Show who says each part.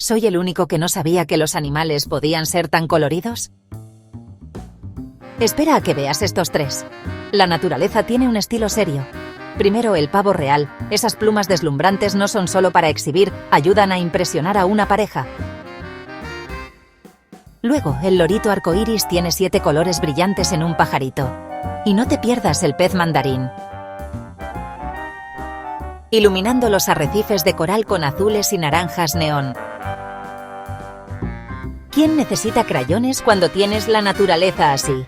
Speaker 1: ¿Soy el único que no sabía que los animales podían ser tan coloridos? Espera a que veas estos tres. La naturaleza tiene un estilo serio. Primero, el pavo real. Esas plumas deslumbrantes no son solo para exhibir, ayudan a impresionar a una pareja. Luego, el lorito arcoíris tiene 7 colores brillantes en un pajarito. Y no te pierdas el pez mandarín, iluminando los arrecifes de coral con azules y naranjas neón. ¿Quién necesita crayones cuando tienes la naturaleza así?